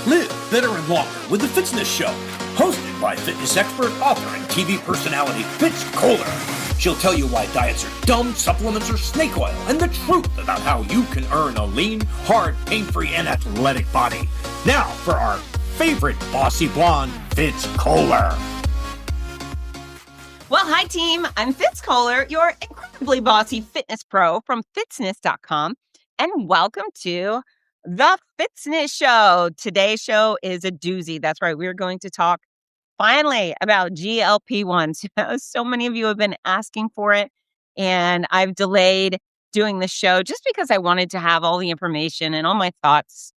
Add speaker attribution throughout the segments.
Speaker 1: Live better and longer with the Fitzness Show, hosted by fitness expert, author, and TV personality Fitz Koehler. She'll tell you why diets are dumb, supplements are snake oil, and the truth about how you can earn a lean, hard, pain-free, and athletic body. Now for our favorite bossy blonde, Fitz Koehler.
Speaker 2: Well, hi team. I'm Fitz Koehler, your incredibly bossy fitness pro from fitzness.com, and welcome to the Fitzness Show. Today's show is a doozy. That's right. We're going to talk finally about GLP-1s. So many of you have been asking for it, and I've delayed doing the show just because I wanted to have all the information and all my thoughts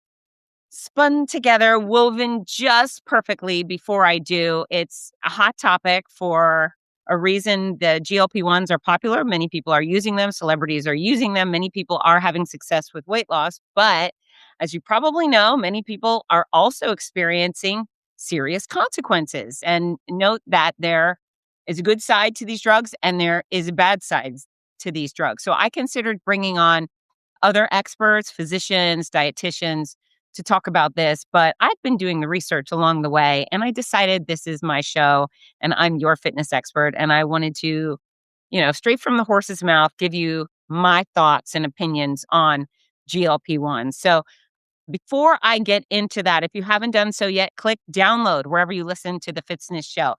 Speaker 2: spun together, woven just perfectly before I do. It's a hot topic for a reason. The GLP-1s are popular. Many people are using them. Celebrities are using them. Many people are having success with weight loss. But as you probably know, many people are also experiencing serious consequences. And note that there is a good side to these drugs and there is a bad side to these drugs. So I considered bringing on other experts, physicians, dietitians to talk about this, but I've been doing the research along the way and I decided this is my show and I'm your fitness expert. And I wanted to, straight from the horse's mouth, give you my thoughts and opinions on GLP-1. So before I get into that, if you haven't done so yet, click download wherever you listen to the Fitzness Show.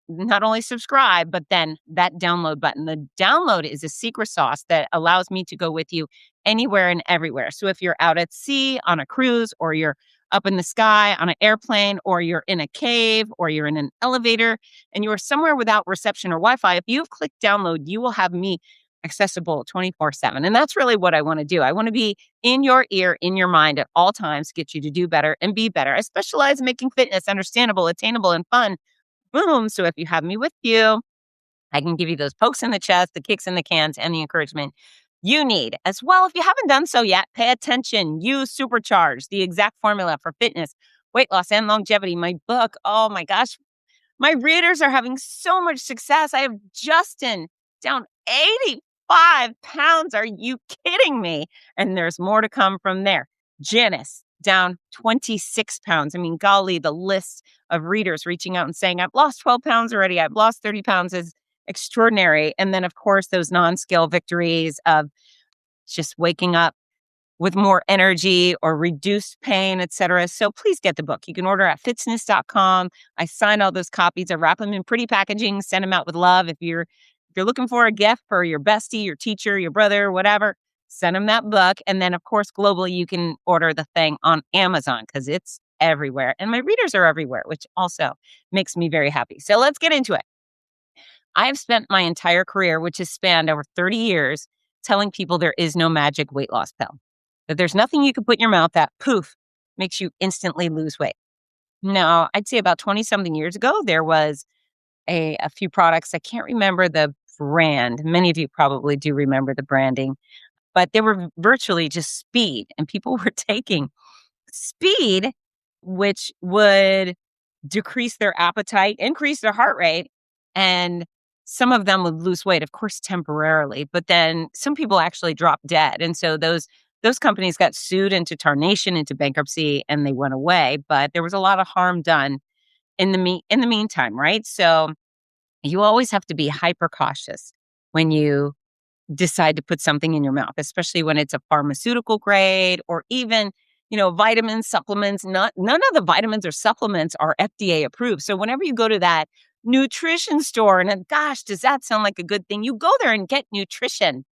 Speaker 2: Not only subscribe, but then that download button. The download is a secret sauce that allows me to go with you anywhere and everywhere. So if you're out at sea on a cruise, or you're up in the sky on an airplane, or you're in a cave, or you're in an elevator, and you are somewhere without reception or Wi-Fi, if you've clicked download, you will have me accessible 24/7. And that's really what I want to do. I want to be in your ear, in your mind at all times, get you to do better and be better. I specialize in making fitness understandable, attainable, and fun. Boom. So if you have me with you, I can give you those pokes in the chest, the kicks in the cans, and the encouragement you need. As well, if you haven't done so yet, pay attention. Use Supercharge, the exact formula for fitness, weight loss, and longevity. My book, oh my gosh, my readers are having so much success. I have Justin down 85 pounds. Are you kidding me? And there's more to come from there. Janice down 26 pounds. I mean, golly, the list of readers reaching out and saying, I've lost 12 pounds already. I've lost 30 pounds is extraordinary. And then, of course, those non-scale victories of just waking up with more energy or reduced pain, etc. So please get the book. You can order at fitzness.com. I sign all those copies. I wrap them in pretty packaging, send them out with love. If you're looking for a gift for your bestie, your teacher, your brother, whatever, send them that book. And then, of course, globally, you can order the thing on Amazon because it's everywhere. And my readers are everywhere, which also makes me very happy. So let's get into it. I have spent my entire career, which has spanned over 30 years, telling people there is no magic weight loss pill. That there's nothing you can put in your mouth that, poof, makes you instantly lose weight. Now, I'd say about 20-something years ago, there was a few products. I can't remember the brand. Many of you probably do remember the branding. But they were virtually just speed. And people were taking speed, which would decrease their appetite, increase their heart rate, and some of them would lose weight, of course, temporarily. But then some people actually dropped dead. And so those companies got sued into tarnation, into bankruptcy, and they went away. But there was a lot of harm done in the meantime, right? So you always have to be hyper cautious when you decide to put something in your mouth, especially when it's a pharmaceutical grade or even, vitamins, supplements. None of the vitamins or supplements are FDA approved. So whenever you go to that nutrition store, and gosh, does that sound like a good thing? You go there and get nutrition.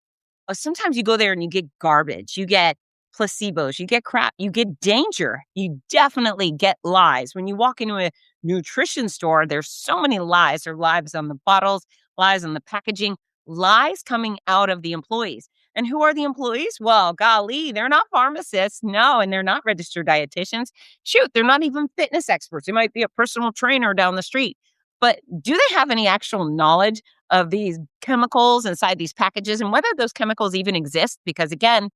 Speaker 2: Sometimes you go there and you get garbage. You get placebos. You get crap. You get danger. You definitely get lies. When you walk into a nutrition store, there's so many lies. There are lies on the bottles, lies on the packaging, lies coming out of the employees. And who are the employees? Well, golly, they're not pharmacists. No, and they're not registered dietitians. Shoot, they're not even fitness experts. They might be a personal trainer down the street. But do they have any actual knowledge of these chemicals inside these packages and whether those chemicals even exist? Because again,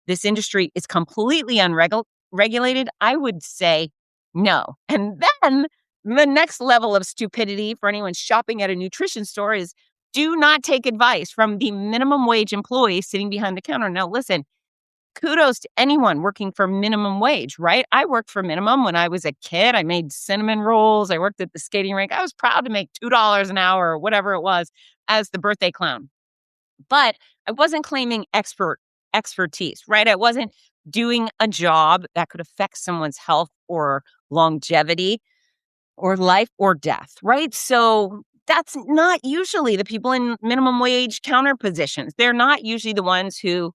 Speaker 2: this industry is completely unregulated. I would say no. And then the next level of stupidity for anyone shopping at a nutrition store is do not take advice from the minimum wage employee sitting behind the counter. Now, listen, kudos to anyone working for minimum wage, right? I worked for minimum when I was a kid. I made cinnamon rolls. I worked at the skating rink. I was proud to make $2 an hour or whatever it was as the birthday clown. But I wasn't claiming expertise, right? I wasn't doing a job that could affect someone's health or longevity or life or death, right? So that's not usually the people in minimum wage counter positions. They're not usually the ones who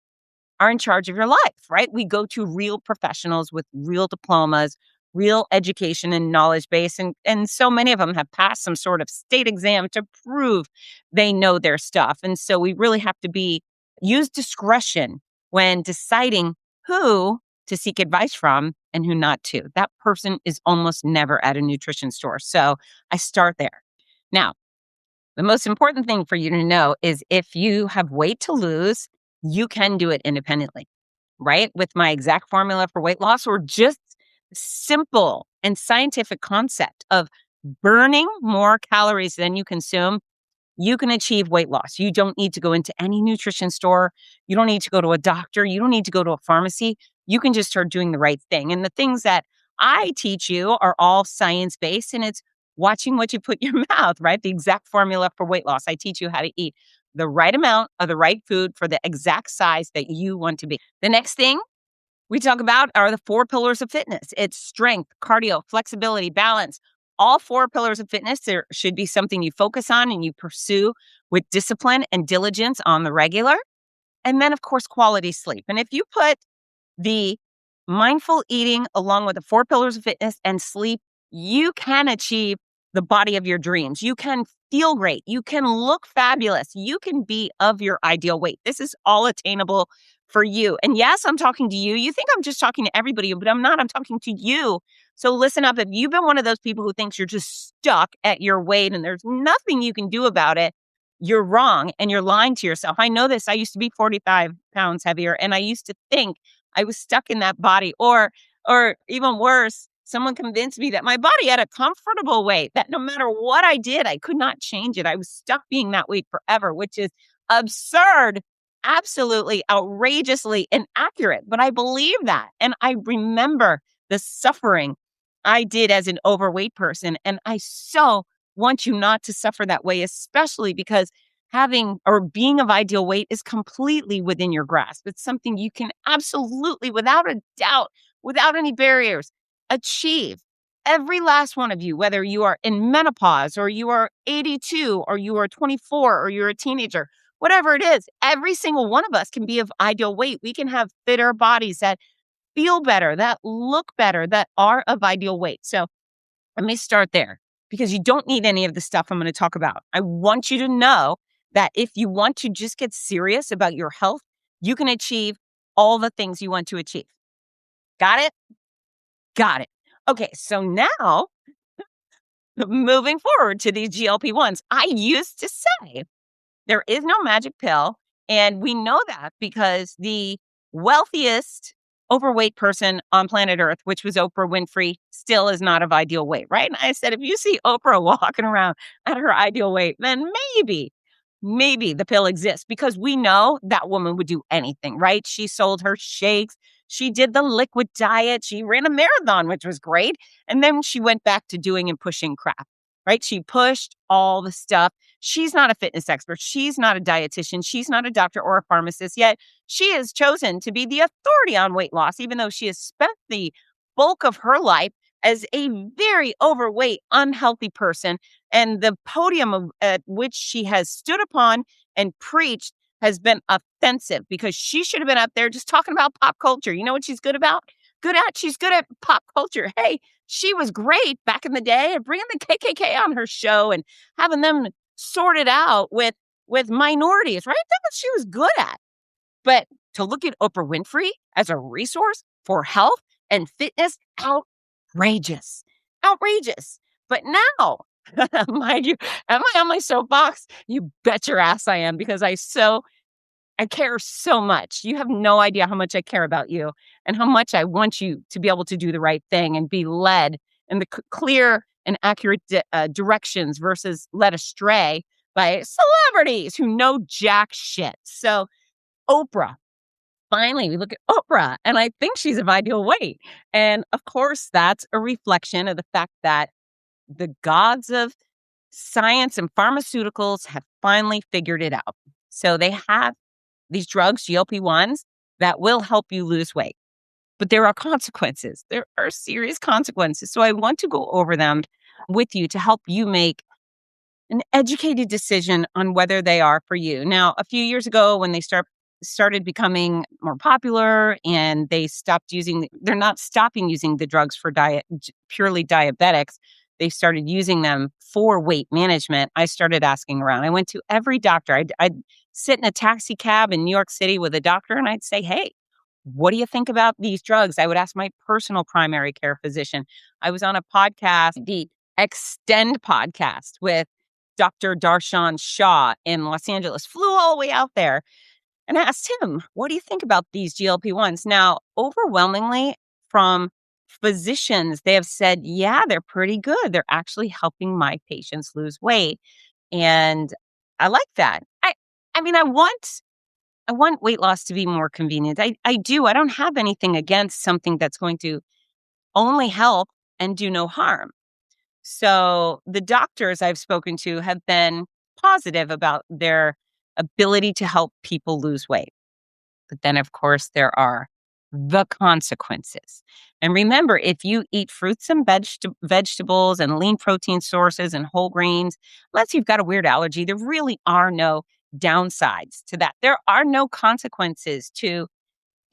Speaker 2: are in charge of your life, right? We go to real professionals with real diplomas, real education and knowledge base. And so many of them have passed some sort of state exam to prove they know their stuff. And so we really have to use discretion when deciding who to seek advice from and who not to. That person is almost never at a nutrition store. So I start there. Now, the most important thing for you to know is if you have weight to lose, you can do it independently, right? With my exact formula for weight loss, or just simple and scientific concept of burning more calories than you consume, you can achieve weight loss. You don't need to go into any nutrition store. You don't need to go to a doctor. You don't need to go to a pharmacy. You can just start doing the right thing. And the things that I teach you are all science-based, and it's watching what you put in your mouth, right? The exact formula for weight loss. I teach you how to eat the right amount of the right food for the exact size that you want to be. The next thing we talk about are the 4 pillars of fitness. It's strength, cardio, flexibility, balance. All 4 pillars of fitness, there should be something you focus on and you pursue with discipline and diligence on the regular. And then, of course, quality sleep. And if you put the mindful eating along with the 4 pillars of fitness and sleep, you can achieve the body of your dreams. You can feel great. You can look fabulous. You can be of your ideal weight. This is all attainable for you. And yes, I'm talking to you. You think I'm just talking to everybody, but I'm not. I'm talking to you. So listen up. If you've been one of those people who thinks you're just stuck at your weight and there's nothing you can do about it, you're wrong and you're lying to yourself. I know this. I used to be 45 pounds heavier, and I used to think I was stuck in that body, or even worse, someone convinced me that my body had a comfortable weight, that no matter what I did, I could not change it. I was stuck being that weight forever, which is absurd, absolutely outrageously inaccurate. But I believe that. And I remember the suffering I did as an overweight person. And I so want you not to suffer that way, especially because having or being of ideal weight is completely within your grasp. It's something you can absolutely, without a doubt, without any barriers, achieve. Every last one of you, whether you are in menopause or you are 82 or you are 24 or you're a teenager, whatever it is, every single one of us can be of ideal weight. We can have fitter bodies that feel better, that look better, that are of ideal weight. So let me start there, because you don't need any of the stuff I'm going to talk about. I want you to know that if you want to just get serious about your health, you can achieve all the things you want to achieve. Got it? Got it. Okay, so now moving forward to these GLP-1s, I used to say there is no magic pill. And we know that because the wealthiest overweight person on planet Earth, which was Oprah Winfrey, still is not of ideal weight, right? And I said, if you see Oprah walking around at her ideal weight, then maybe the pill exists, because we know that woman would do anything, right? She sold her shakes. She did the liquid diet. She ran a marathon, which was great. And then she went back to doing and pushing crap, right? She pushed all the stuff. She's not a fitness expert. She's not a dietitian. She's not a doctor or a pharmacist, yet she has chosen to be the authority on weight loss, even though she has spent the bulk of her life as a very overweight, unhealthy person. And the podium at which she has stood upon and preached has been offensive, because she should have been up there just talking about pop culture. You know what she's good about? She's good at pop culture. Hey, she was great back in the day at bringing the KKK on her show and having them sorted out with minorities, right? That's what she was good at. But to look at Oprah Winfrey as a resource for health and fitness, outrageous. But now, mind you, am I on my soapbox? You bet your ass I am, because I care so much. You have no idea how much I care about you and how much I want you to be able to do the right thing and be led in the clear and accurate directions versus led astray by celebrities who know jack shit. So Oprah finally, we look at Oprah, and I think she's of ideal weight. And of course, that's a reflection of the fact that the gods of science and pharmaceuticals have finally figured it out. So they have these drugs, GLP-1s, that will help you lose weight. But there are consequences. There are serious consequences. So I want to go over them with you to help you make an educated decision on whether they are for you. Now, a few years ago, when they started becoming more popular and they're not stopping using the drugs for purely diabetics. They started using them for weight management. I started asking around. I went to every doctor. I'd sit in a taxi cab in New York City with a doctor and I'd say, hey, what do you think about these drugs? I would ask my personal primary care physician. I was on a podcast, the Extend podcast with Dr. Darshan Shah in Los Angeles, flew all the way out there and asked him, what do you think about these GLP-1s? Now, overwhelmingly from physicians, they have said, yeah, they're pretty good. They're actually helping my patients lose weight. And I like that. I mean, I want weight loss to be more convenient. I do. I don't have anything against something that's going to only help and do no harm. So the doctors I've spoken to have been positive about their ability to help people lose weight. But then, of course, there are the consequences. And remember, if you eat fruits and vegetables and lean protein sources and whole grains, unless you've got a weird allergy, there really are no downsides to that. There are no consequences to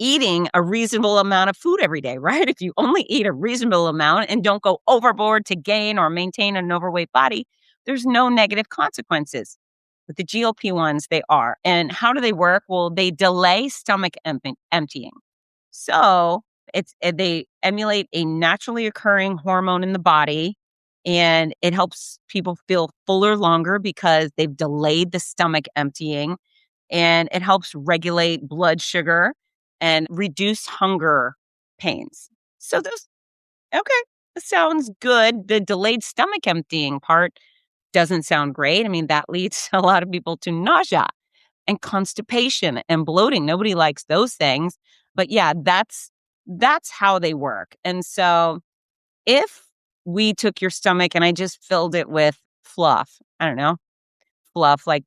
Speaker 2: eating a reasonable amount of food every day, right? If you only eat a reasonable amount and don't go overboard to gain or maintain an overweight body, there's no negative consequences. With the GLP-1s, they are. And how do they work? Well, they delay stomach emptying. So they emulate a naturally occurring hormone in the body, and it helps people feel fuller longer because they've delayed the stomach emptying, and it helps regulate blood sugar and reduce hunger pains. So okay, that sounds good. The delayed stomach emptying part doesn't sound great. I mean, that leads a lot of people to nausea and constipation and bloating. Nobody likes those things. But yeah, that's how they work. And so if we took your stomach and I just filled it with fluff, I don't know, fluff like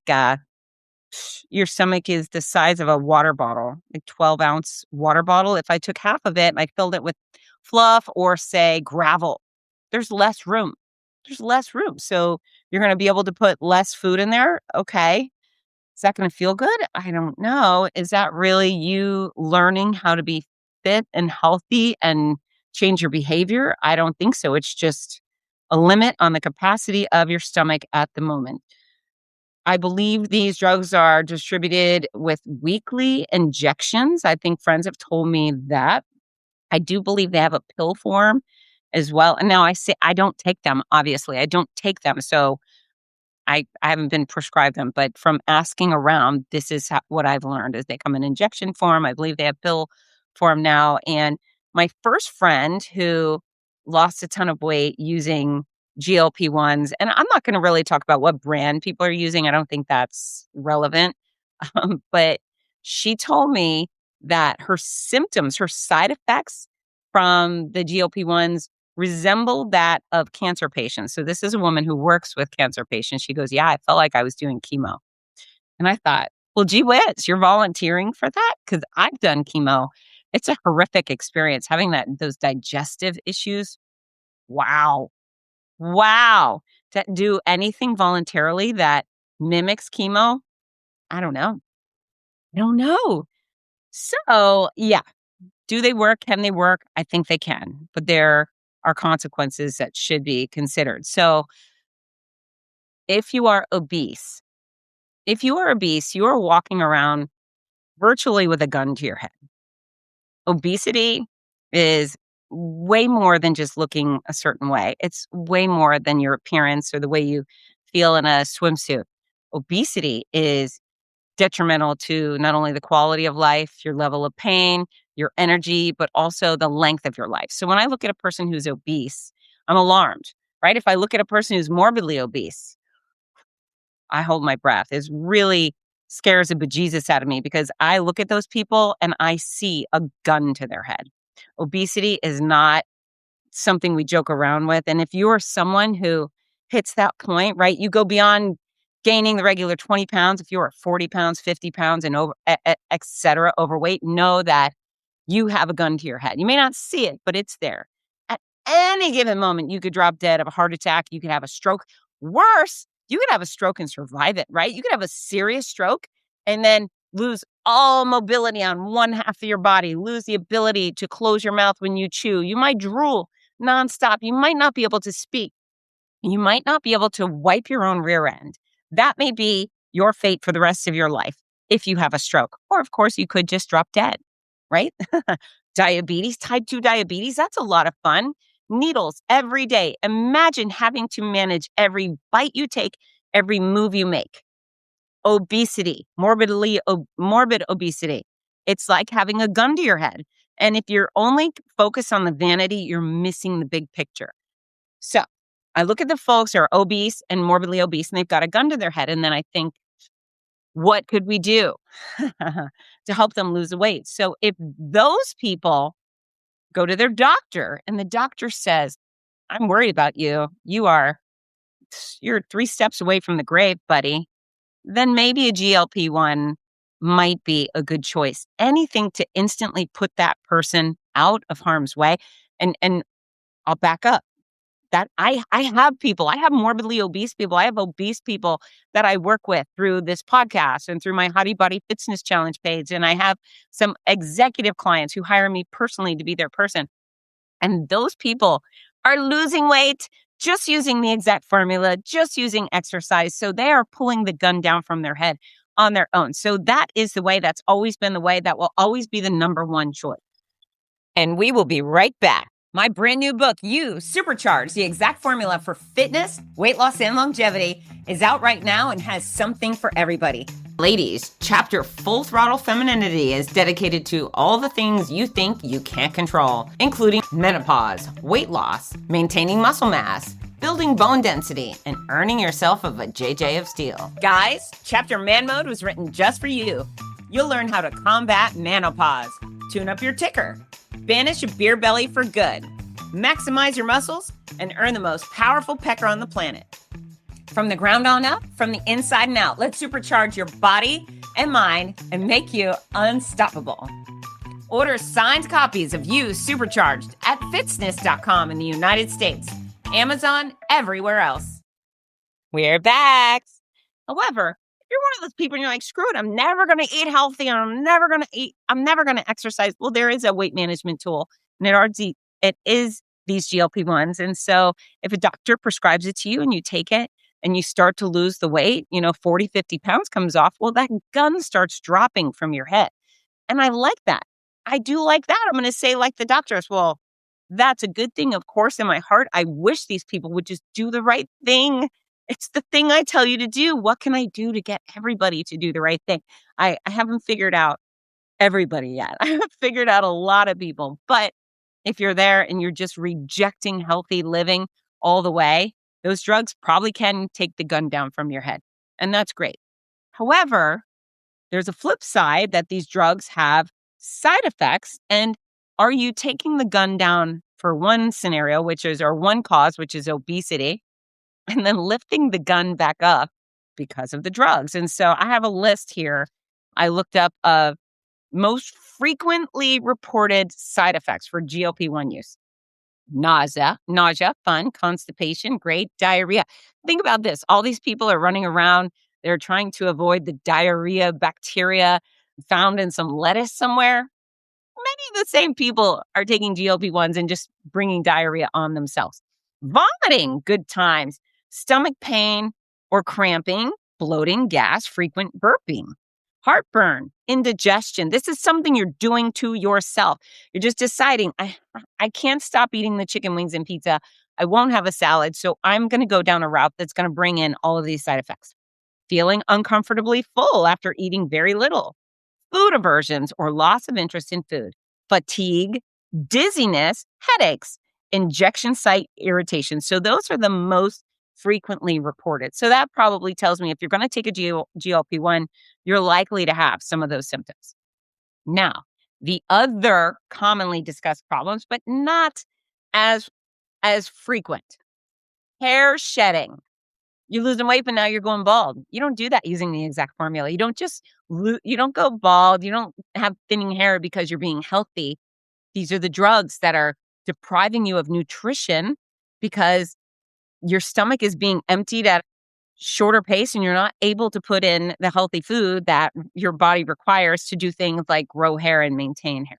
Speaker 2: your stomach is the size of a water bottle, a 12-ounce water bottle. If I took half of it and I filled it with fluff or, say, gravel, there's less room. There's less room. So you're going to be able to put less food in there. Okay. Is that going to feel good? I don't know. Is that really you learning how to be fit and healthy and change your behavior? I don't think so. It's just a limit on the capacity of your stomach at the moment. I believe these drugs are distributed with weekly injections. I think friends have told me that. I do believe they have a pill form as well. And now I say I don't take them, obviously. I don't take them. So I haven't been prescribed them. But from asking around, this is what I've learned is they come in injection form. I believe they have pill form now. And my first friend who lost a ton of weight using GLP-1s, and I'm not going to really talk about what brand people are using. I don't think that's relevant. But she told me that her symptoms, her side effects from the GLP-1s resembled that of cancer patients. So this is a woman who works with cancer patients. She goes, yeah, I felt like I was doing chemo. And I thought, well, gee whiz, you're volunteering for that? Because I've done chemo. It's a horrific experience having those digestive issues. Wow. To do anything voluntarily that mimics chemo, I don't know. So, yeah. Do they work? Can they work? I think they can. But there are consequences that should be considered. So, if you are obese, you are walking around virtually with a gun to your head. Obesity is way more than just looking a certain way. It's way more than your appearance or the way you feel in a swimsuit. Obesity is detrimental to not only the quality of life, your level of pain, your energy, but also the length of your life. So when I look at a person who's obese, I'm alarmed, right? If I look at a person who's morbidly obese, I hold my breath. It's really scares the bejesus out of me because I look at those people and I see a gun to their head. Obesity is not something we joke around with. And if you're someone who hits that point, right, you go beyond gaining the regular 20 pounds. If you're 40 pounds, 50 pounds and over, et cetera, overweight, know that you have a gun to your head. You may not see it, but it's there. At any given moment, you could drop dead of a heart attack. You could have a stroke. Worse, you could have a stroke and survive it, right? You could have a serious stroke and then lose all mobility on one half of your body, lose the ability to close your mouth when you chew. You might drool nonstop. You might not be able to speak. You might not be able to wipe your own rear end. That may be your fate for the rest of your life if you have a stroke. Or, of course, you could just drop dead, right? Diabetes, type 2 diabetes, that's a lot of fun. Needles every day. Imagine having to manage every bite you take, every move you make. Obesity, morbid obesity. It's like having a gun to your head. And if you're only focused on the vanity, you're missing the big picture. So I look at the folks who are obese and morbidly obese, and they've got a gun to their head. And then I think, what could we do to help them lose the weight? So if those people go to their doctor and the doctor says, I'm worried about you. You're 3 steps away from the grave, buddy. Then maybe a GLP-1 might be a good choice. Anything to instantly put that person out of harm's way. And I'll back up. That I have morbidly obese people. I have obese people that I work with through this podcast and through my Hottie Body Fitzness Challenge page. And I have some executive clients who hire me personally to be their person. And those people are losing weight just using the exact formula, just using exercise. So they are pulling the gun down from their head on their own. So that is the way. That's always been the way. That will always be the number one choice. And we will be right back. My brand new book, You Supercharge, the exact formula for fitness, weight loss, and longevity, is out right now and has something for everybody. Ladies, chapter Full Throttle Femininity is dedicated to all the things you think you can't control, including menopause, weight loss, maintaining muscle mass, building bone density, and earning yourself a JJ of steel. Guys, chapter Man Mode was written just for you. You'll learn how to combat menopause, tune up your ticker, banish a beer belly for good, maximize your muscles, and earn the most powerful pecker on the planet. From the ground on up, from the inside and out, let's supercharge your body and mind and make you unstoppable. Order signed copies of You Supercharged at fitzness.com in the United States, Amazon, everywhere else. We're back. However, if you're one of those people and you're like, screw it, I'm never going to eat healthy and I'm never going to exercise. Well, there is a weight management tool and it is these GLP-1s. And so if a doctor prescribes it to you and you take it and you start to lose the weight, 40, 50 pounds comes off, well, that gun starts dropping from your head. And I like that. I do like that. I'm going to say like the doctors, well, that's a good thing. Of course, in my heart, I wish these people would just do the right thing. It's the thing I tell you to do. What can I do to get everybody to do the right thing? I haven't figured out everybody yet. I haven't figured out a lot of people. But if you're there and you're just rejecting healthy living all the way, those drugs probably can take the gun down from your head. And that's great. However, there's a flip side that these drugs have side effects. And are you taking the gun down for one scenario, or one cause, which is obesity, and then lifting the gun back up because of the drugs? And so I have a list here. I looked up of most frequently reported side effects for GLP-1 use. Nausea, fun. Constipation, great. Diarrhea. Think about this. All these people are running around. They're trying to avoid the diarrhea bacteria found in some lettuce somewhere. Many of the same people are taking GLP-1s and just bringing diarrhea on themselves. Vomiting, good times. Stomach pain or cramping, bloating, gas, frequent burping. Heartburn, indigestion. This is something you're doing to yourself. You're just deciding, I can't stop eating the chicken wings and pizza. I won't have a salad, so I'm going to go down a route that's going to bring in all of these side effects. Feeling uncomfortably full after eating very little. Food aversions or loss of interest in food. Fatigue, dizziness, headaches, injection site irritation. So those are the most frequently reported. So that probably tells me if you're going to take a GLP-1, you're likely to have some of those symptoms. Now, the other commonly discussed problems, but not as frequent, hair shedding. You're losing weight, but now you're going bald. You don't do that using the exact formula. You don't just you don't go bald. You don't have thinning hair because you're being healthy. These are the drugs that are depriving you of nutrition because your stomach is being emptied at a shorter pace and you're not able to put in the healthy food that your body requires to do things like grow hair and maintain hair.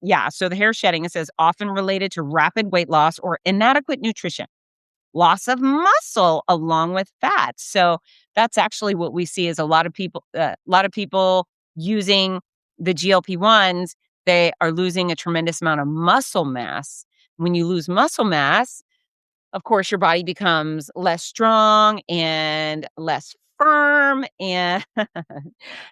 Speaker 2: Yeah, so the hair shedding, it says, often related to rapid weight loss or inadequate nutrition, loss of muscle along with fat. So that's actually what we see is a lot of people using the GLP-1s, they are losing a tremendous amount of muscle mass. When you lose muscle mass, of course, your body becomes less strong and less firm, and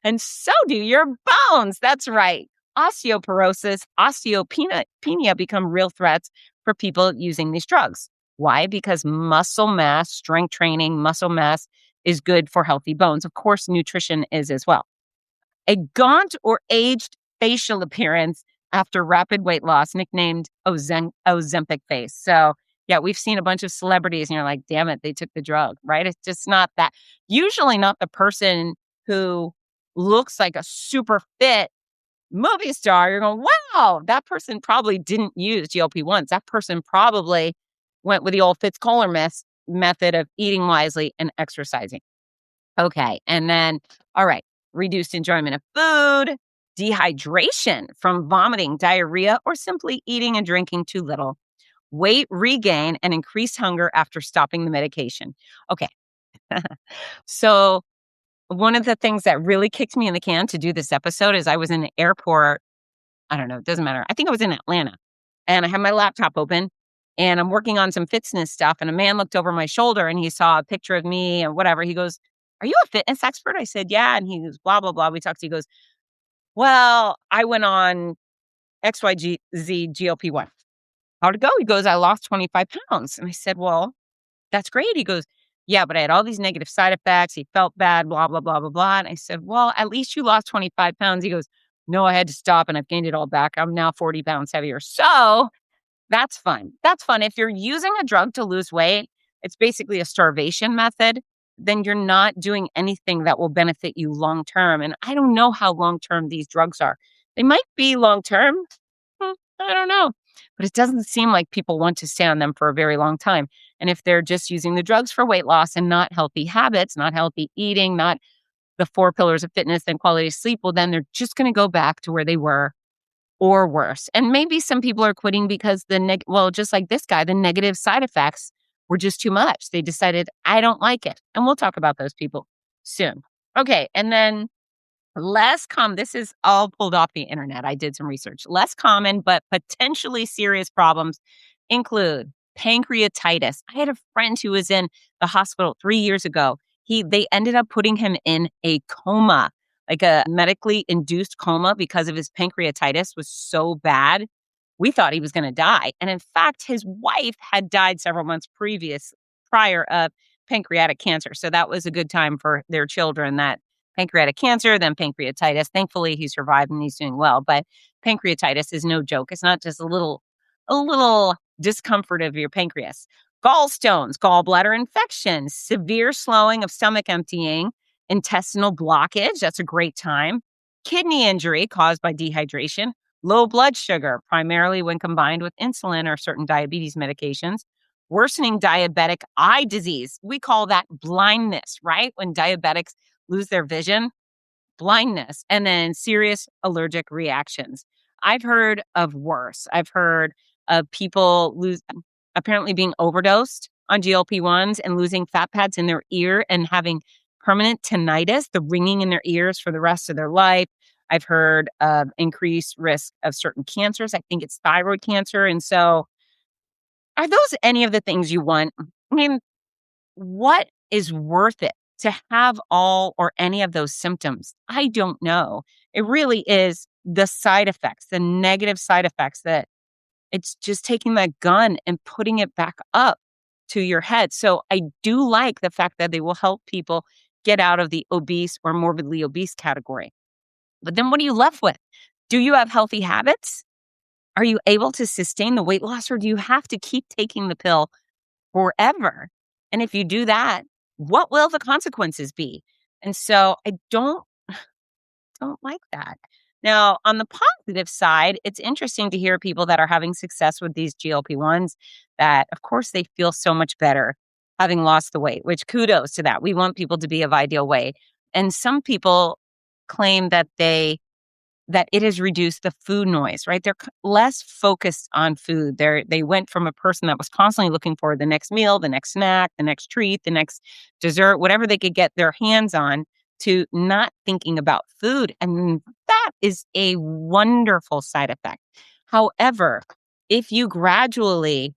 Speaker 2: and so do your bones. That's right. Osteoporosis, osteopenia become real threats for people using these drugs. Why? Because muscle mass, strength training, muscle mass is good for healthy bones. Of course, nutrition is as well. A gaunt or aged facial appearance after rapid weight loss, nicknamed Ozempic face. So, yeah, we've seen a bunch of celebrities and you're like, damn it, they took the drug, right? It's just not that. Usually not the person who looks like a super fit movie star. You're going, wow, that person probably didn't use GLP-1s. That person probably went with the old Fitz Koehler method of eating wisely and exercising. Okay. And then, all right, reduced enjoyment of food, dehydration from vomiting, diarrhea, or simply eating and drinking too little, weight regain, and increased hunger after stopping the medication. Okay. So one of the things that really kicked me in the can to do this episode is I was in the airport. I don't know. It doesn't matter. I think I was in Atlanta and I had my laptop open and I'm working on some fitness stuff. And a man looked over my shoulder and he saw a picture of me and whatever. He goes, "Are you a fitness expert?" I said, "Yeah." And he goes, blah, blah, blah. We talked. He goes, "Well, I went on XYZ GLP-1. How'd it go?" He goes, "I lost 25 pounds. And I said, "Well, that's great." He goes, "Yeah, but I had all these negative side effects. He felt bad, blah, blah, blah, blah, blah." And I said, "Well, at least you lost 25 pounds. He goes, "No, I had to stop and I've gained it all back. I'm now 40 pounds heavier." So that's fun. That's fun. If you're using a drug to lose weight, it's basically a starvation method, then you're not doing anything that will benefit you long term. And I don't know how long term these drugs are. They might be long term. I don't know. But it doesn't seem like people want to stay on them for a very long time. And if they're just using the drugs for weight loss and not healthy habits, not healthy eating, not the 4 pillars of fitness and quality of sleep, well, then they're just going to go back to where they were or worse. And maybe some people are quitting because just like this guy, the negative side effects were just too much. They decided, I don't like it. And we'll talk about those people soon. Okay. And then less common, this is all pulled off the internet. I did some research. Less common, but potentially serious problems include pancreatitis. I had a friend who was in the hospital 3 years ago. They ended up putting him in a coma, like a medically induced coma because of his pancreatitis was so bad. We thought he was going to die. And in fact, his wife had died several months prior of pancreatic cancer. So that was a good time for their children, that pancreatic cancer, then pancreatitis. Thankfully, he survived and he's doing well. But pancreatitis is no joke. It's not just a little discomfort of your pancreas. Gallstones, gallbladder infection, severe slowing of stomach emptying, intestinal blockage. That's a great time. Kidney injury caused by dehydration, low blood sugar, primarily when combined with insulin or certain diabetes medications, worsening diabetic eye disease. We call that blindness, right? When diabetics lose their vision, blindness, and then serious allergic reactions. I've heard of worse. I've heard of people apparently being overdosed on GLP-1s and losing fat pads in their ear and having permanent tinnitus, the ringing in their ears for the rest of their life. I've heard of increased risk of certain cancers. I think it's thyroid cancer. And so are those any of the things you want? I mean, what is worth it to have all or any of those symptoms? I don't know. It really is the side effects, the negative side effects that It's just taking that gun and putting it back up to your head. So I do like the fact that they will help people get out of the obese or morbidly obese category. But then what are you left with? Do you have healthy habits? Are you able to sustain the weight loss, or do you have to keep taking the pill forever? And if you do that, what will the consequences be? And so I don't like that. Now, on the positive side, it's interesting to hear people that are having success with these GLP-1s that, of course, they feel so much better having lost the weight, which kudos to that. We want people to be of ideal weight. And some people claim that it has reduced the food noise, right? They're less focused on food. They went from a person that was constantly looking for the next meal, the next snack, the next treat, the next dessert, whatever they could get their hands on, to not thinking about food. And that is a wonderful side effect. However, if you gradually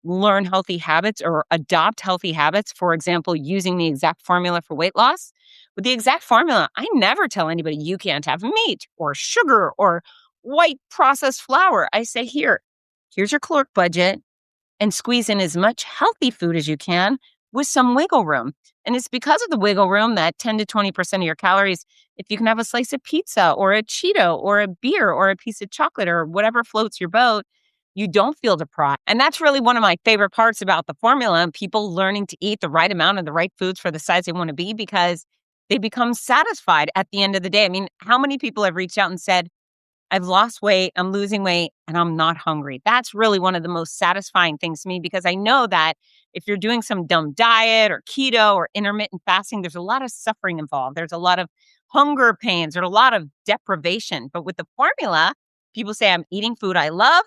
Speaker 2: learn healthy habits or adopt healthy habits, for example, using the exact formula for weight loss, with the exact formula, I never tell anybody you can't have meat or sugar or white processed flour. I say, here's your caloric budget, and squeeze in as much healthy food as you can with some wiggle room. And it's because of the wiggle room that 10 to 20% of your calories, if you can have a slice of pizza or a Cheeto or a beer or a piece of chocolate or whatever floats your boat, you don't feel deprived. And that's really one of my favorite parts about the formula, and people learning to eat the right amount of the right foods for the size they want to be, because they become satisfied at the end of the day. I mean, how many people have reached out and said, I've lost weight, I'm losing weight, and I'm not hungry? That's really one of the most satisfying things to me, because I know that if you're doing some dumb diet or keto or intermittent fasting, there's a lot of suffering involved. There's a lot of hunger pains, there's a lot of deprivation. But with the formula, people say, I'm eating food I love,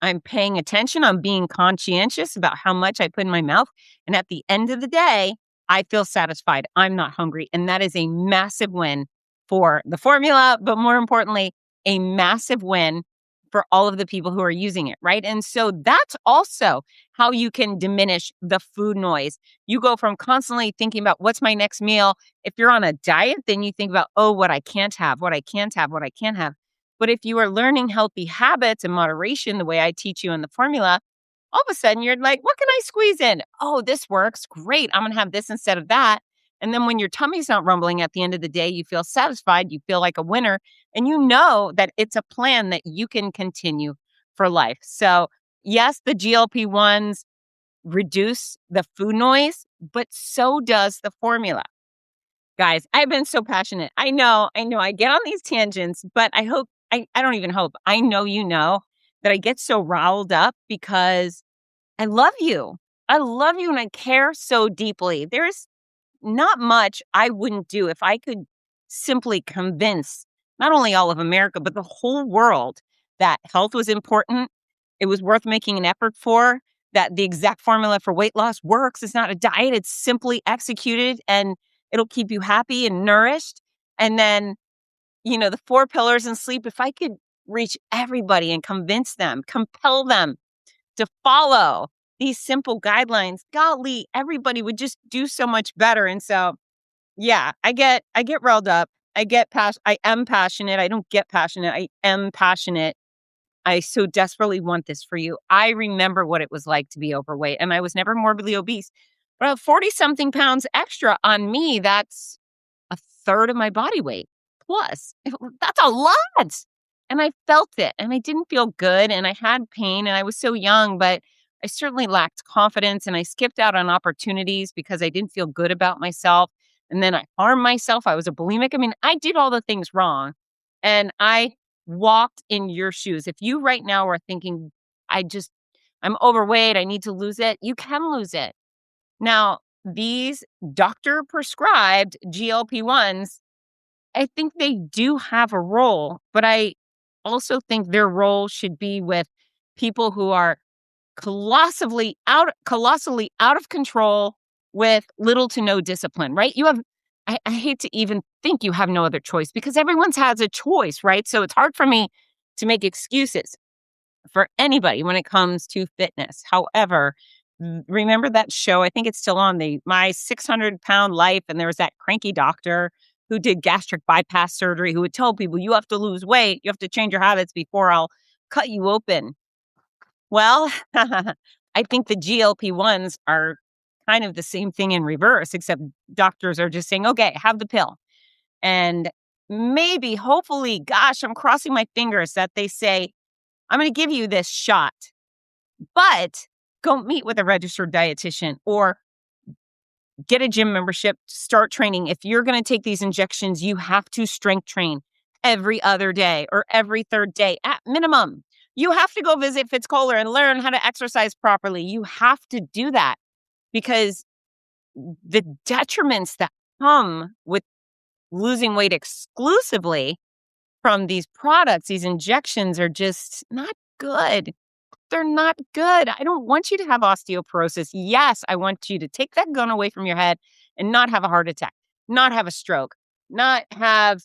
Speaker 2: I'm paying attention, I'm being conscientious about how much I put in my mouth, and at the end of the day, I feel satisfied. I'm not hungry. And that is a massive win for the formula, but more importantly, a massive win for all of the people who are using it, right? And so that's also how you can diminish the food noise. You go from constantly thinking about what's my next meal. If you're on a diet, then you think about, oh, what I can't have, what I can't have, what I can't have. But if you are learning healthy habits and moderation, the way I teach you in the formula, all of a sudden you're like, what can I squeeze in? Oh, this works. Great. I'm going to have this instead of that. And then when your tummy's not rumbling at the end of the day, you feel satisfied, you feel like a winner, and you know that it's a plan that you can continue for life. So yes, the GLP-1s reduce the food noise, but so does the formula. Guys, I've been so passionate. I know I get on these tangents, but I hope, I don't even hope, I know you know that I get so riled up because I love you. I love you and I care so deeply. There's not much I wouldn't do if I could simply convince not only all of America, but the whole world that health was important. It was worth making an effort for, that the exact formula for weight loss works. It's not a diet. It's simply executed and it'll keep you happy and nourished. And then, the 4 pillars in sleep, if I could reach everybody and convince them, compel them to follow these simple guidelines, golly, everybody would just do so much better. And so, yeah, I get riled up. I am passionate. I don't get passionate. I am passionate. I so desperately want this for you. I remember what it was like to be overweight, and I was never morbidly obese. But 40 something pounds extra on me, that's a third of my body weight plus. That's a lot. And I felt it, and I didn't feel good, and I had pain, and I was so young, but I certainly lacked confidence, and I skipped out on opportunities because I didn't feel good about myself. And then I harmed myself. I was a bulimic. I mean, I did all the things wrong, and I walked in your shoes. If you right now are thinking, I'm overweight, I need to lose it, you can lose it. Now, these doctor prescribed GLP-1s, I think they do have a role, but I also think their role should be with people who are colossally out of control with little to no discipline, right? I hate to even think you have no other choice, because everyone's has a choice, right? So it's hard for me to make excuses for anybody when it comes to fitness. However, remember that show? I think it's still on, My 600-Pound Life, and there was that cranky doctor who did gastric bypass surgery who would tell people, you have to lose weight, you have to change your habits before I'll cut you open. Well, I think the GLP-1s are kind of the same thing in reverse, except doctors are just saying, okay, have the pill. And maybe, hopefully, gosh, I'm crossing my fingers that they say, I'm going to give you this shot, but go meet with a registered dietitian or get a gym membership, start training. If you're going to take these injections, you have to strength train every other day or every third day at minimum. You have to go visit Fitz Koehler and learn how to exercise properly. You have to do that because the detriments that come with losing weight exclusively from these products, these injections are just not good. They're not good. I don't want you to have osteoporosis. Yes, I want you to take that gun away from your head and not have a heart attack, not have a stroke, not have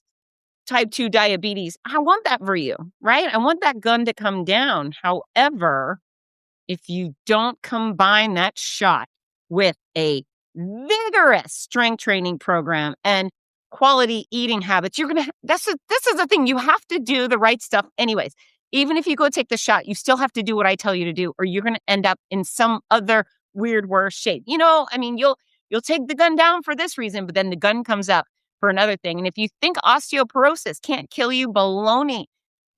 Speaker 2: type 2 diabetes. I want that for you, right? I want that gun to come down. However, if you don't combine that shot with a vigorous strength training program and quality eating habits, you're going to, this is the thing. You have to do the right stuff anyways. Even if you go take the shot, you still have to do what I tell you to do, or you're going to end up in some other weird, worse shape. I mean, you'll take the gun down for this reason, but then the gun comes up for another thing. And if you think osteoporosis can't kill you, baloney.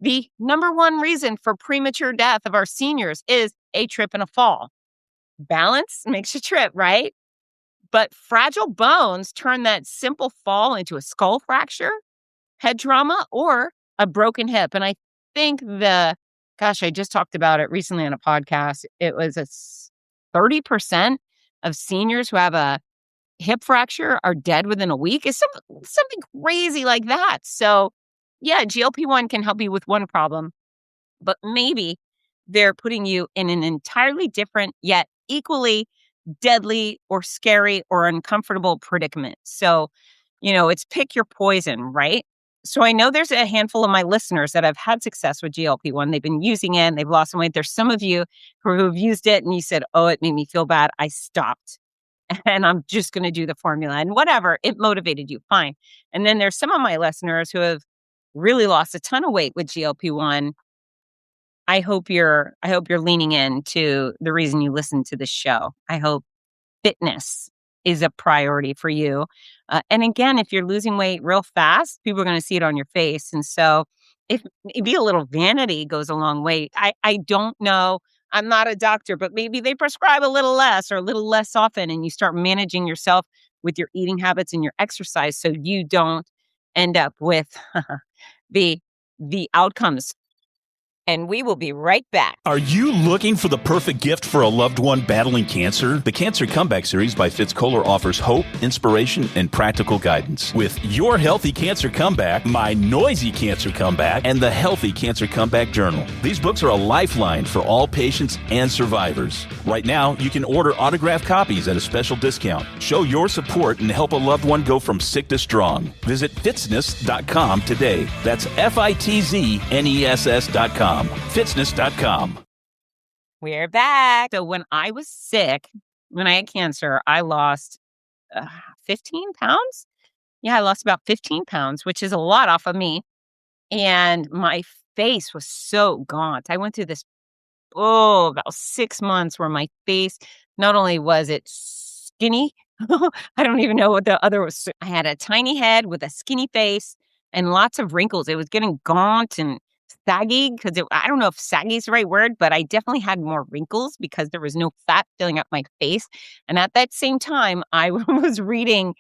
Speaker 2: The number one reason for premature death of our seniors is a trip and a fall. Balance makes you trip, right? But fragile bones turn that simple fall into a skull fracture, head trauma, or a broken hip. And I think I just talked about it recently on a podcast. It was 30% of seniors who have a hip fracture are dead within a week. It's something crazy like that. So yeah, GLP-1 can help you with one problem, but maybe they're putting you in an entirely different yet equally deadly or scary or uncomfortable predicament. So, it's pick your poison, right? So I know there's a handful of my listeners that have had success with GLP-1. They've been using it and they've lost some weight. There's some of you who've used it and you said, oh, it made me feel bad. I stopped and I'm just going to do the formula and whatever. It motivated you. Fine. And then there's some of my listeners who have really lost a ton of weight with GLP-1. I hope you're leaning into the reason you listen to this show. I hope fitness is a priority for you. And again, if you're losing weight real fast, people are going to see it on your face. And so if maybe a little vanity goes a long way. I don't know. I'm not a doctor, but maybe they prescribe a little less or a little less often and you start managing yourself with your eating habits and your exercise so you don't end up with the outcomes. And we will be right back.
Speaker 3: Are you looking for the perfect gift for a loved one battling cancer? The Cancer Comeback series by Fitz Koehler offers hope, inspiration, and practical guidance. With Your Healthy Cancer Comeback, My Noisy Cancer Comeback, and The Healthy Cancer Comeback Journal. These books are a lifeline for all patients and survivors. Right now, you can order autographed copies at a special discount. Show your support and help a loved one go from sick to strong. Visit fitzness.com today. That's FITZNESS.com. Fitzness.com.
Speaker 2: We're back. So when I was sick, when I had cancer, I lost 15 pounds. Yeah, I lost about 15 pounds, which is a lot off of me. And my face was so gaunt. I went through this, about 6 months where my face, not only was it skinny, I don't even know what the other was. I had a tiny head with a skinny face and lots of wrinkles. It was getting gaunt and saggy because I don't know if saggy is the right word, but I definitely had more wrinkles because there was no fat filling up my face. And at that same time, I was reading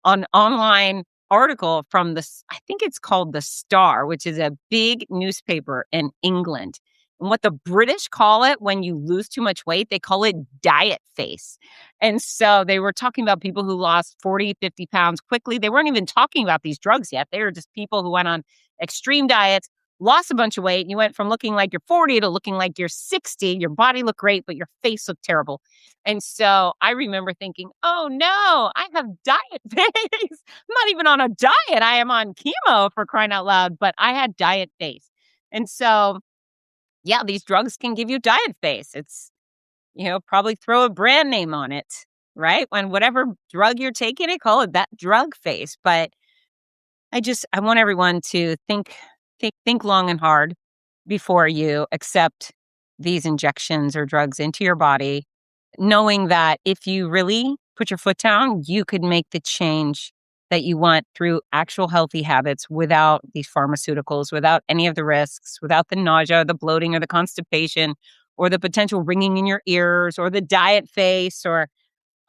Speaker 2: an online article from I think it's called The Star, which is a big newspaper in England. And what the British call it when you lose too much weight, they call it diet face. And so they were talking about people who lost 40, 50 pounds quickly. They weren't even talking about these drugs yet. They were just people who went on extreme diets, lost a bunch of weight. You went from looking like you're 40 to looking like you're 60. Your body looked great, but your face looked terrible. And so I remember thinking, oh no, I have diet face. I'm not even on a diet. I am on chemo, for crying out loud, but I had diet face. And so, yeah, these drugs can give you diet face. It's, probably throw a brand name on it, right? When whatever drug you're taking, they call it that drug face. But I want everyone to think long and hard before you accept these injections or drugs into your body, knowing that if you really put your foot down, you could make the change that you want through actual healthy habits without these pharmaceuticals, without any of the risks, without the nausea, the bloating, or the constipation, or the potential ringing in your ears, or the diet face, or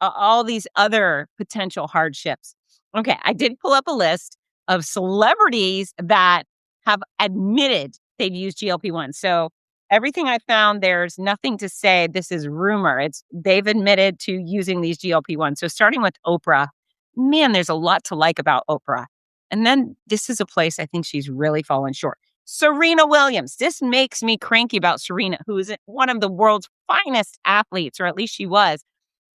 Speaker 2: all these other potential hardships. Okay, I did pull up a list of celebrities that have admitted they've used GLP-1. So everything I found, there's nothing to say this is rumor. They've admitted to using these GLP-1s. So starting with Oprah, man, there's a lot to like about Oprah. And then this is a place I think she's really fallen short. Serena Williams. This makes me cranky about Serena, who is one of the world's finest athletes, or at least she was.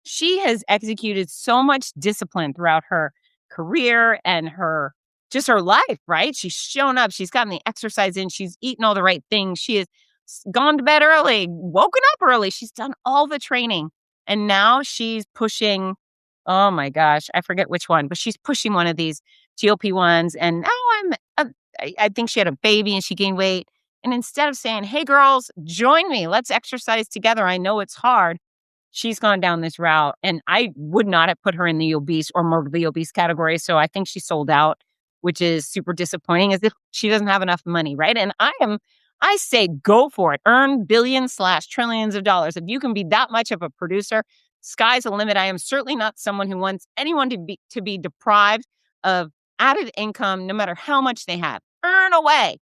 Speaker 2: She has executed so much discipline throughout her career and her life, right? She's shown up. She's gotten the exercise in. She's eaten all the right things. She has gone to bed early, woken up early. She's done all the training. And now she's pushing, oh my gosh, I forget which one, but she's pushing one of these GLP-1s. And now I think she had a baby and she gained weight. And instead of saying, hey girls, join me, let's exercise together. I know it's hard. She's gone down this route, and I would not have put her in the obese or morbidly obese category. So I think she sold out, which is super disappointing, as if she doesn't have enough money, right? And I say go for it. Earn billions/trillions of dollars. If you can be that much of a producer, sky's the limit. I am certainly not someone who wants anyone to be deprived of added income, no matter how much they have. Earn away.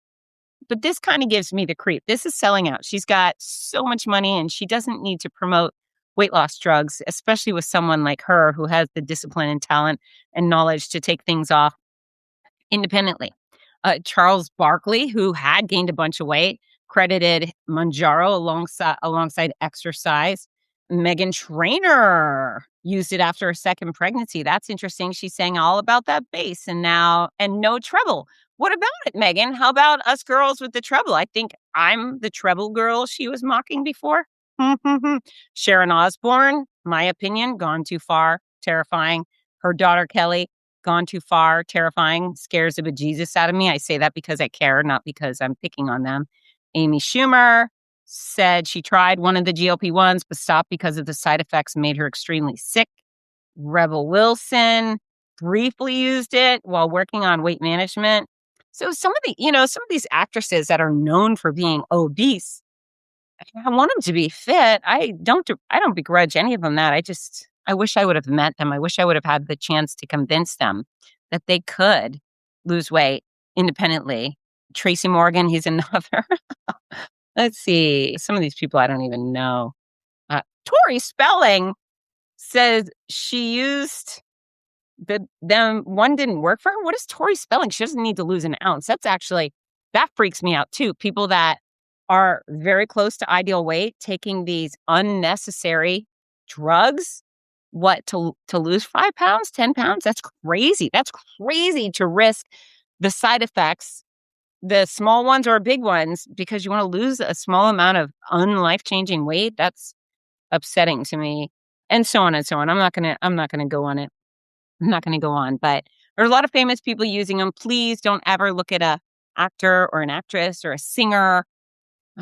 Speaker 2: But this kind of gives me the creep. This is selling out. She's got so much money, and she doesn't need to promote weight loss drugs, especially with someone like her who has the discipline and talent and knowledge to take things off independently. Charles Barkley, who had gained a bunch of weight, credited Mounjaro alongside exercise. Meghan Trainor used it after a second pregnancy. That's interesting. She's saying all about that bass and no treble. What about it, Meghan? How about us girls with the treble? I think I'm the treble girl she was mocking before. Sharon Osbourne, my opinion, gone too far, terrifying. Her daughter Kelly, gone too far, terrifying, scares the bejesus out of me. I say that because I care, not because I'm picking on them. Amy Schumer said she tried one of the GLP-1s, but stopped because of the side effects made her extremely sick. Rebel Wilson briefly used it while working on weight management. So some of these actresses that are known for being obese, I want them to be fit. I don't begrudge any of them that. I wish I would have met them. I wish I would have had the chance to convince them that they could lose weight independently. Tracy Morgan, he's another. Let's see. Some of these people I don't even know. Tori Spelling says she used them. One didn't work for her. What is Tori Spelling? She doesn't need to lose an ounce. That freaks me out too. People that are very close to ideal weight, taking these unnecessary drugs, to lose 5 pounds, 10 pounds? That's crazy. That's crazy to risk the side effects, the small ones or big ones, because you want to lose a small amount of life-changing weight. That's upsetting to me. And so on and so on. I'm not gonna go on it. I'm not gonna go on, but there's a lot of famous people using them. Please don't ever look at a actor or an actress or a singer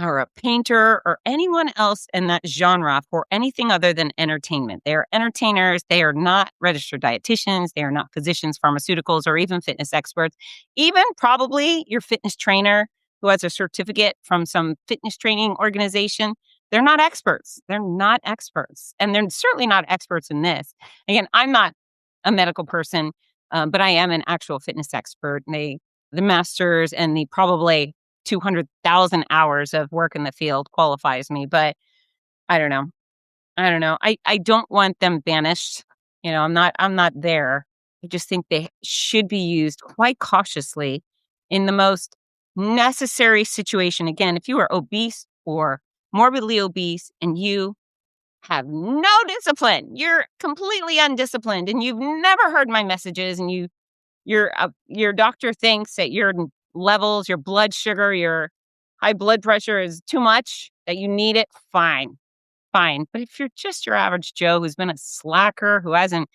Speaker 2: or a painter or anyone else in that genre for anything other than entertainment. They are entertainers. They are not registered dietitians. They are not physicians, pharmaceuticals, or even fitness experts. Even probably your fitness trainer who has a certificate from some fitness training organization. They're not experts. They're not experts. And they're certainly not experts in this. Again, I'm not a medical person, but I am an actual fitness expert. And the masters and the probably 200,000 hours of work in the field qualifies me, but I don't know. I don't want them banished. I'm not there. I just think they should be used quite cautiously in the most necessary situation. Again, if you are obese or morbidly obese and you have no discipline, you're completely undisciplined, and you've never heard my messages, and your doctor thinks that your levels, your blood sugar, your high blood pressure is too much, that you need it, fine. But if you're just your average Joe who's been a slacker, who hasn't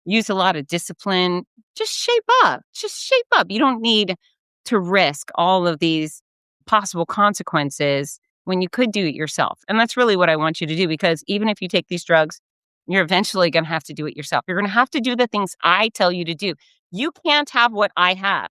Speaker 2: used a lot of discipline, just shape up. You don't need to risk all of these possible consequences when you could do it yourself. And that's really what I want you to do, because even if you take these drugs, you're eventually going to have to do it yourself. You're going to have to do the things I tell you to do. You can't have what I have.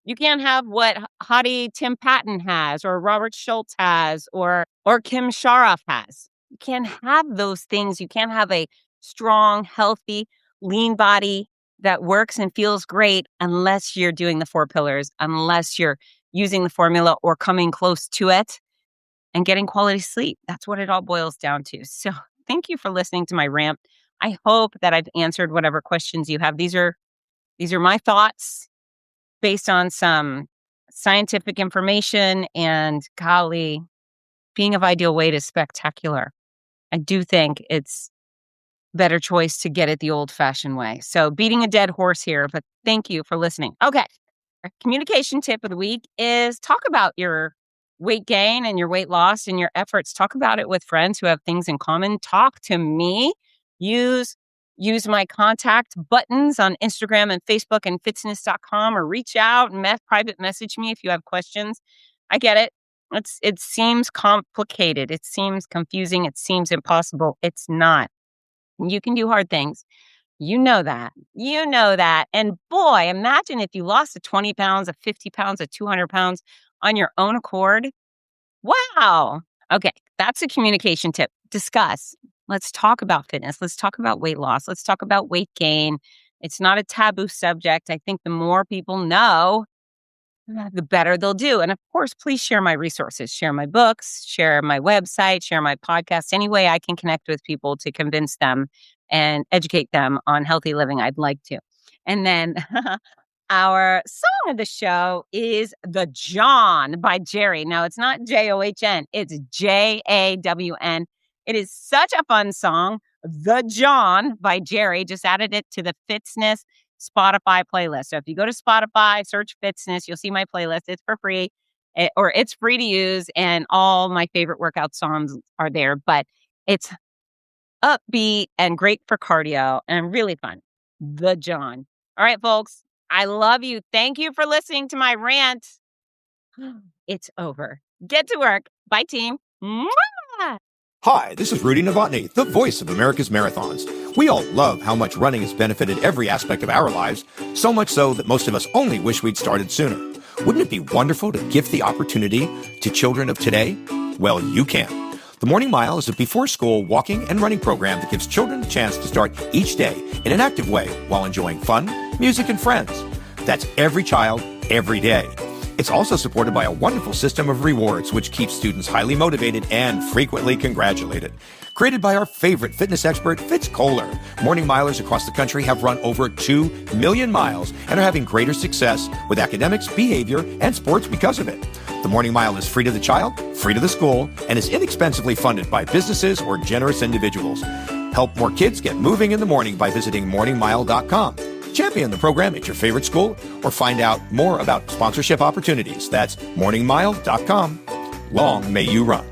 Speaker 2: You can't have what Hottie Tim Patton has, or Robert Schultz has, or Kim Sharaff has. You can't have those things. You can't have a strong, healthy, lean body that works and feels great unless you're doing the 4 pillars, unless you're using the formula or coming close to it and getting quality sleep. That's what it all boils down to. So thank you for listening to my rant. I hope that I've answered whatever questions you have. These are my thoughts based on some scientific information, and golly, being of ideal weight is spectacular. I do think it's a better choice to get it the old-fashioned way. So beating a dead horse here, but thank you for listening. Okay, our communication tip of the week is talk about your weight gain and your weight loss and your efforts. Talk about it with friends who have things in common. Talk to me. Use my contact buttons on Instagram and Facebook and fitzness.com, or reach out and private message me if you have questions. I get it. It seems complicated. It seems confusing. It seems impossible. It's not. You can do hard things. You know that. You know that. And boy, imagine if you lost 20 pounds, 50 pounds, 200 pounds on your own accord. Wow. Okay, that's a communication tip. Discuss. Let's talk about fitness. Let's talk about weight loss. Let's talk about weight gain. It's not a taboo subject. I think the more people know, the better they'll do. And of course, please share my resources, share my books, share my website, share my podcast. Any way I can connect with people to convince them and educate them on healthy living, I'd like to. And then our song of the show is The John by Jerry. Now, it's not John, it's Jawn. It is such a fun song. The John by Jerry. Just added it to the Fitzness Spotify playlist. So if you go to Spotify, search Fitzness, you'll see my playlist. It's for free, or it's free to use, and all my favorite workout songs are there. But it's upbeat and great for cardio and really fun. The John. All right, folks. I love you. Thank you for listening to my rant. It's over. Get to work. Bye, team. Mwah!
Speaker 1: Hi, this is Rudy Novotny, the voice of America's Marathons. We all love how much running has benefited every aspect of our lives, so much so that most of us only wish we'd started sooner. Wouldn't it be wonderful to gift the opportunity to children of today? Well, you can. The Morning Mile is a before-school walking and running program that gives children a chance to start each day in an active way while enjoying fun, music, and friends. That's every child, every day. It's also supported by a wonderful system of rewards, which keeps students highly motivated and frequently congratulated. Created by our favorite fitness expert, Fitz Koehler, Morning Milers across the country have run over 2 million miles and are having greater success with academics, behavior, and sports because of it. The Morning Mile is free to the child, free to the school, and is inexpensively funded by businesses or generous individuals. Help more kids get moving in the morning by visiting morningmile.com. Champion the program at your favorite school, or find out more about sponsorship opportunities. That's morningmile.com. Long may you run.